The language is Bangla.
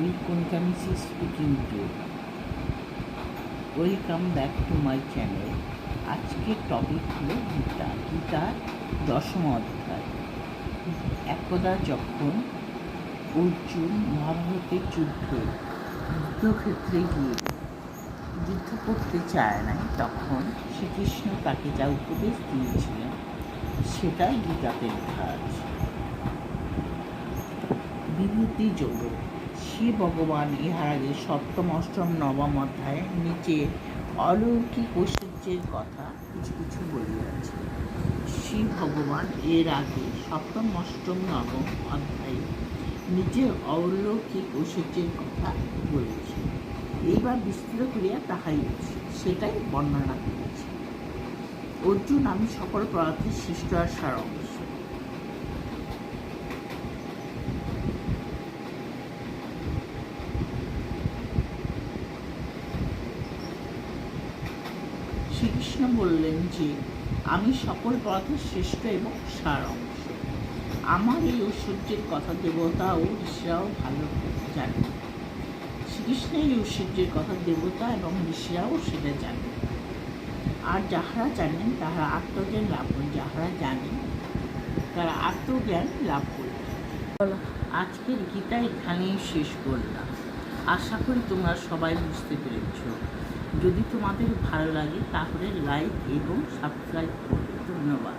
Samir Konkamisi speaking to you. Welcome back to my channel. আজকের টপিক হলো গীতার দশম অধ্যায়। একদা যখন অর্জুন মহাভারতের যুদ্ধক্ষেত্রে গিয়ে যুদ্ধ করতে চায় নাই, তখন শ্রীকৃষ্ণ তাকে যা উপদেশ দিয়েছিলেন সেটাই গীতাতে লেখা আছে। বিভূতি যোগ শ্রী ভগবান ইহার আগে সপ্তম অষ্টম নবম অধ্যায়ে নিচে অলৌকিক ঐশ্বর্যের কথা কিছু কিছু বলিয়াছে। শ্রী ভগবান এর আগে সপ্তম অষ্টম নবম অধ্যায়ে নিচে অলৌকিক ঐশ্বর্যের কথা বলেছে। এইবার বিস্তৃত করিয়া তাহাই সেটাই বর্ণনা করেছে। অর্জুন, আমি সকল পদার্থের সৃষ্ট আর সারাংশ। শ্রীকৃষ্ণ বললেন যে আমি সকল পদার্থের শ্রেষ্ঠ এবং সার অংশ। আমার এই ঐশ্বর্যের কথা দেবতা ও ঋষিরাও ভালো জানে। শ্রীকৃষ্ণের এই ঐশ্বর্যের কথা দেবতা এবং ঋষিরাও সেটা জানেন। আর যাহারা জানেন তাহারা আত্মজ্ঞান লাভ করেন, যাহারা জানেন তারা আত্মজ্ঞান লাভ করেন। আজকের গীতা এখানেই শেষ করলাম। আশা করি তোমরা সবাই বুঝতে পেরেছ। যদি তোমাদের ভালো লাগে তাহলে লাইক এবং সাবস্ক্রাইব করো। ধন্যবাদ।